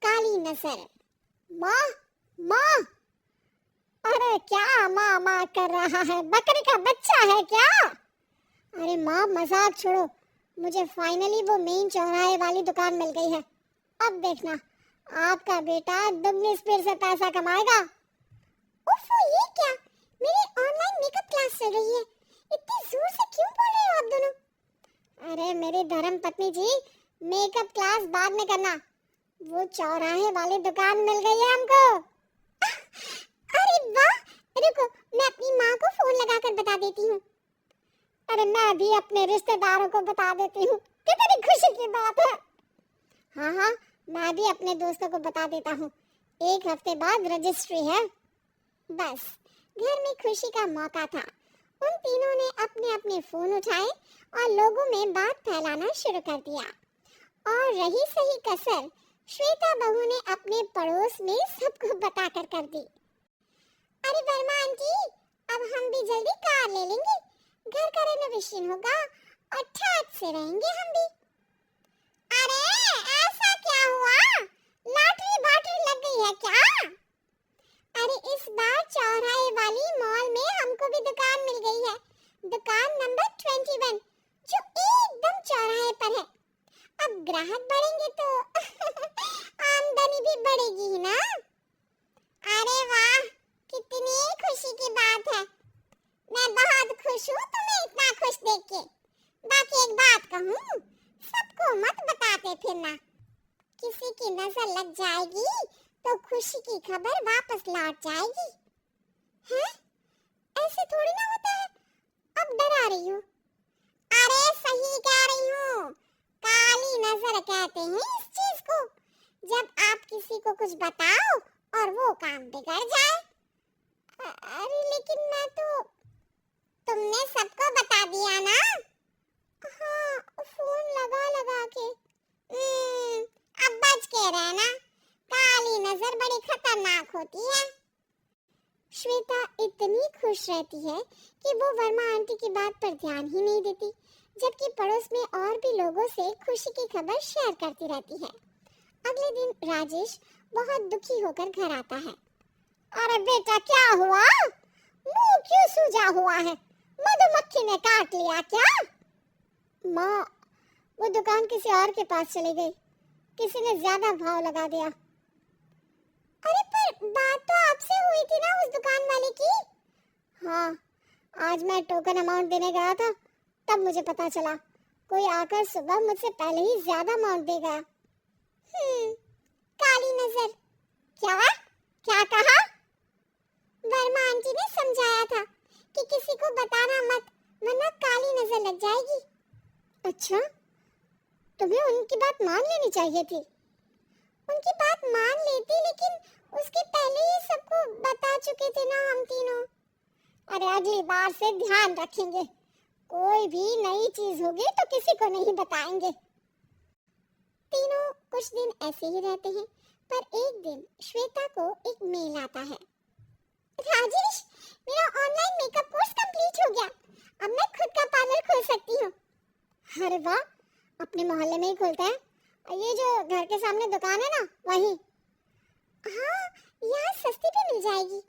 काली नजर। माँ माँ, अरे क्या माँ माँ कर रहा है? बकरी का बच्चा है क्या? अरे माँ मजाक छोड़ो, मुझे फाइनली वो मेन चौराहे वाली दुकान मिल गई है। अब देखना आपका बेटा दुगनी स्पीड से पैसा कमाएगा। उफ़, ये क्या? मेरी ऑनलाइन मेकअप क्लास चल रही है, इतनी जोर से क्यों बोल रहे हो आप दोनों? अरे मेरी धर्म पत्नी जी, मेकअप क्लास बाद में करना, वो चौराहे वाली दुकान मिल गई है हमको। अरे वाह, रुको मैं अपनी माँ को फोन लगाकर बता देती हूँ। अरे मैं भी अपने रिश्तेदारों को बता देती हूँ, कितनी खुशी की बात है। हाँ हाँ, मैं भी अपने दोस्तों को बता देता हूँ, 1 हफ्ते बाद रजिस्ट्री है। बस घर में खुशी का मौका था। उन तीनों ने अपने अपने फोन उठाए और लोगों में बात फैलाना शुरू कर दिया। और रही सही कसर, श्वेता बहू ने अपने पड़ोस में सबको बताकर कर दी। अरे वर्मा आंटी, अब हम भी जल्दी कार ले लेंगे, घर का रेनोवेशन होगा और ठाट से रहेंगे हम भी। अरे ऐसा क्या हुआ? लॉटरी बाटरी लग गई है क्या? अरे इस बार चौराहे वाली मॉल में हमको भी दुकान मिल गई है, दुकान नंबर 21, जो एकदम चौराहे पर है। अब ग्राहक बढ़ेंगे तो आमदनी भी बढ़ेगी ही ना। अरे वाह, कितनी खुशी की बात है। मैं बहुत खुश हूँ तुम्हें इतना खुश देख के। बाकी एक बात कहूँ, सबको मत बताते फिरना, किसी की नजर लग जाएगी तो खुशी की खबर वापस लौट जाएगी। हैं? ऐसे थोड़ी ना होता है, अब डरा रही हूँ। अरे सही कह रही हूँ, काली नजर कहते हैं इस चीज को, जब आप किसी को कुछ बताओ और वो काम बिगड़ जाए। अरे लेकिन मैं तो, तुमने सबको बता दिया ना? हाँ, फोन लगा लगा के। अब बच के रहना, काली नजर बड़ी खतरनाक होती है। श्वेता इतनी खुश रहती है कि वो वर्मा आंटी की बात पर ध्यान ही नहीं देती, जबकि पड़ोस में और भी लोगों से खुशी की खबर शेयर करती रहती है। अगले दिन राजेश बहुत दुखी होकर घर आता है। अरे बेटा क्या हुआ? मुंह क्यों सूजा हुआ है? मधुमक्खी ने काट लिया क्या? माँ, वो दुकान किसी और के पास चली गई, किसी ने ज्यादा भाव लगा दिया। अरे पर बात तो आपसे हुई थी ना उस दुकान वाले की? हाँ, आज मैं टोकन अमाउंट देने गया था, तब मुझे पता चला कोई आकर सुबह मुझसे पहले ही ज्यादा अमाउंट दे गया। काली नजर। क्या क्या कहा? वर्मा आंटी ने समझाया था कि किसी को बताना मत, वरना काली नजर लग जाएगी। अच्छा, तुम्हें उनकी बात मान लेनी चाहिए थी। उनकी बात मान लेती, लेकिन उसके पहले ही सबको बता चुके थे ना हम तीनों। अरे अगली बार से ध्यान रखेंगे, कोई भी नई चीज होगी तो किसी को नहीं बताएंगे। तीनों कुछ दिन ऐसे ही रहते हैं, पर एक दिन श्वेता को एक मेल आता है। राजेश, मेरा ऑनलाइन मेकअप कोर्स कंप्लीट हो गया, अब मैं खुद का पार्लर खोल सकती हूँ। अरे वाह, अपने मोहल्ले में ही खोलता है? ये जो घर के सामने दुकान है ना, वहीं? हाँ, यहाँ सस्ती भी मिल जाएगी।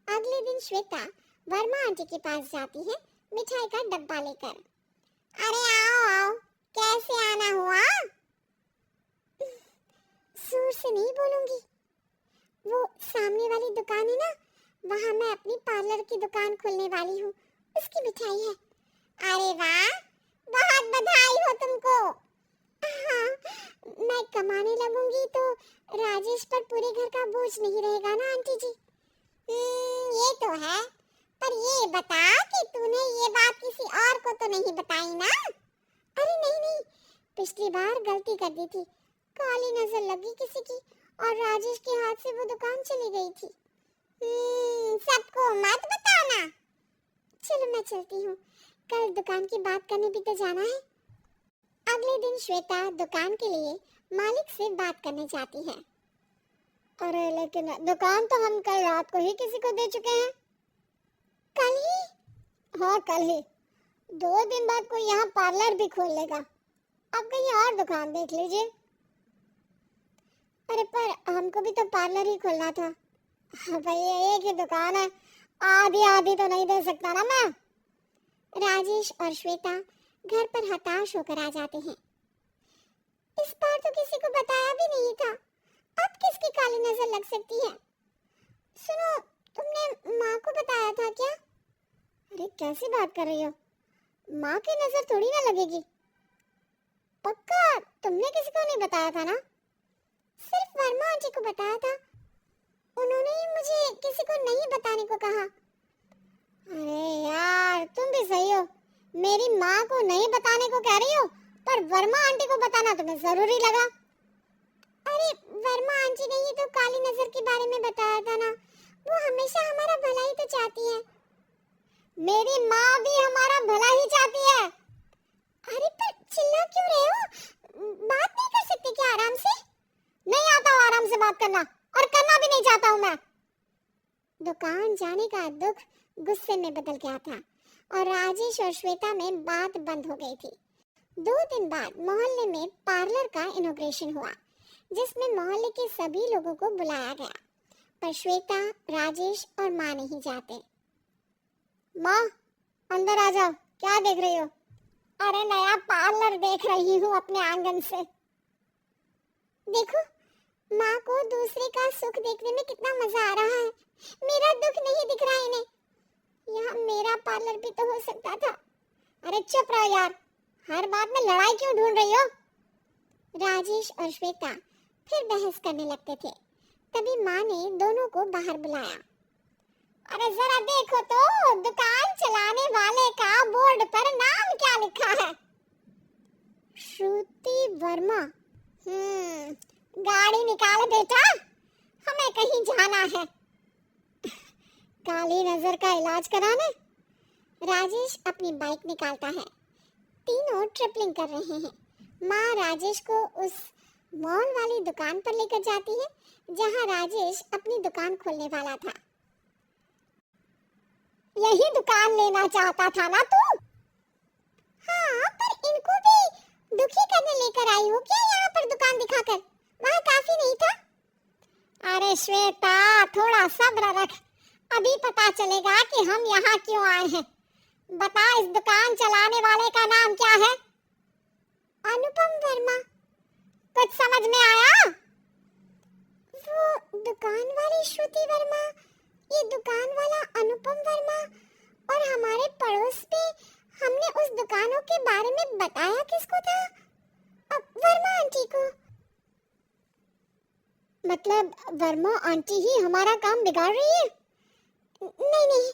अगले दिन श्वेता वर्मा आंटी के पास जाती है मिठाई का डब्बा लेकर। अरे आओ आओ, कैसे आना हुआ? जोर से नहीं बोलूंगी, वो सामने वाली दुकान है ना, वहाँ मैं अपनी पार्लर की दुकान खोलने वाली हूँ, उसकी मिठाई है। अरे वाह, बहुत बधाई हो तुमको। हाँ, मैं कमाने लगूंगी तो राजेश पर पूरे घर का बोझ नहीं रहेगा ना आंटी जी। ये तो है, पर ये बता कि तूने ये बात किसी और को तो नहीं बताई ना? अरे नहीं नहीं, पिछली बार गलती कर दी थी, काली नजर लगी किसी की और राजेश के हाथ से वो दुकान चली गई थी। सबको मत बताना। चलो मैं चलती हूँ, कल दुकान की बात करने भी तो जाना है। अगले दिन श्वेता दुकान के लिए मालिक से बात करने जाती है। अरे लेकिन दुकान तो हम कल रात को ही किसी को दे चुके हैं। कल ही? हाँ कल ही। 2 दिन बाद कोई यहाँ पार्लर भी खोल लेगा, अब कहीं और दुकान देख लीजिए। अरे पर हमको भी तो पार्लर ही खोलना था। हाँ भैया, एक ही दुकान है, आधी आधी तो नहीं दे सकता ना मैं। राजेश और श्वेता घर पर हताश होकर आ जाते हैं। इस बार तो किसी को बताया भी नहीं था, अब किसकी काली नजर लग सकती है? सुनो, तुमने माँ को बताया था क्या? अरे कैसी बात कर रही हो, माँ की नजर थोड़ी ना लगेगी। पक्का तुमने किसी को नहीं बताया था ना? सिर्फ वर्मा आंटी को बताया था, उन्होंने ही मुझे किसी को नहीं बताने को कहा। अरे यार तुम भी सही हो, मेरी माँ को नहीं बताने को कह रही हो, पर वर्मा आंटी को बताना तुम्हें जरूरी लगा। अरे वर्मा आंटी ने ही तो काली नजर के बारे में बताया था ना, वो हमेशा हमारा भला ही तो चाहती है। मेरी माँ भी हमारा भला ही चाहती है। अरे पर चिल्ला क्यों रहे हो? बात नहीं कर सकते क्या आराम से? नहीं आता हूँ आराम से बात करना, और करना भी नहीं चाहता हूँ मैं। दुकान जाने का दुख गुस्से में बदल गया था और राजेश और श्वेता में बात बंद हो गई थी। 2 दिन बाद मोहल्ले में पार्लर का इनॉग्रेशन हुआ, जिसमें मोहल्ले के सभी लोगों को बुलाया गया, पर श्वेता, राजेश और माँ नहीं जाते। माँ अंदर आ जाओ, क्या देख रही हो? अरे नया पार्लर देख रही हूँ अपने आंगन से। देखो, माँ को दूसरे का सुख देखने में कितना मजा आ रहा है, मेरा दुख नहीं दिख रहा इन्हें। यहाँ मेरा पार्लर भी तो हो सकता था। अरे चुप रहो यार, हर बात में लड़ाई क्यों ढूंढ रही हो? राजेश और श्वेता फिर बहस करने लगते थे। तभी माँ ने दोनों को बाहर बुलाया। अरे जरा देखो तो, दुकान चलाने वाले का बोर्ड पर नाम क्या लिखा है? श्रुति वर्मा। गाड़ी निकाल बेटा, हमें कहीं जाना है। काली नजर का इलाज कराने? राजेश अपनी बाइक निकालता है। तीनों ट्रिपलिंग कर रहे हैं। माँ राजेश को उस मॉल वाली दुकान पर लेकर जाती है जहाँ राजेश अपनी दुकान खोलने वाला था। यही दुकान लेना चाहता था ना तू? हाँ, पर इनको भी दुखी करने लेकर आई हो क्या यहाँ पर दुकान दिखाकर? वहाँ काफी नहीं था? अरे श्वेता, थोड़ा सब्र रख, अभी पता चलेगा कि हम यहाँ क्यों आए हैं। बता, इस दुकान चलाने वाले का नाम क्या है? अनुपम वर्मा। कुछ समझ में आया? वो दुकान वाली श्रुति वर्मा, ये दुकान वाला अनुपम वर्मा, और हमारे पड़ोस में हमने उस दुकानों के बारे में बताया किसको था? वर्मा आंटी को। मतलब वर्मा आंटी ही हमारा काम बिगाड़ रही है? नहीं नहीं,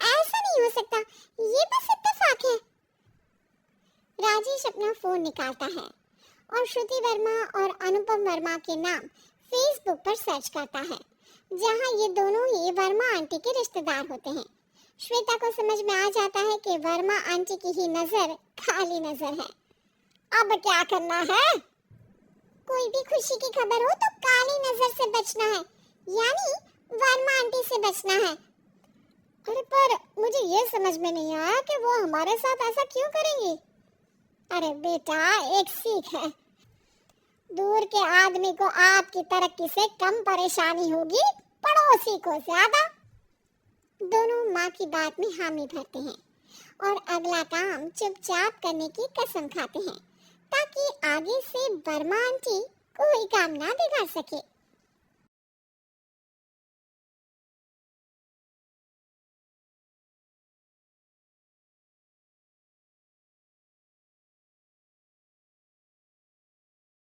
ऐसा नहीं हो सकता, ये बस इत्तेफाक है। राजेश अपना फोन निकालता है और श्रुति वर्मा और अनुपम वर्मा के नाम फेसबुक पर सर्च करता है, जहां ये दोनों ही वर्मा आंटी के रिश्तेदार होते हैं। श्वेता को समझ में आ जाता है कि वर्मा आंटी की ही नजर काली नजर है। अब क्या करना है? कोई भी खुशी की खबर हो तो काली नजर से बचना है, यानी वर्मा आंटी से बचना है। अरे पर मुझे ये समझ में नहीं आया कि वो हमारे साथ ऐसा क्यों करेंगी। अरे बेटा, एक सीख है, दूर के आदमी को आपकी तरक्की से कम परेशानी होगी, पड़ोसी को ज्यादा। दोनों माँ की बात में हामी भरते हैं और अगला काम चुपचाप करने की कसम खाते हैं, ताकि आगे से वर्मा आंटी कोई काम ना बिगाड़ सके।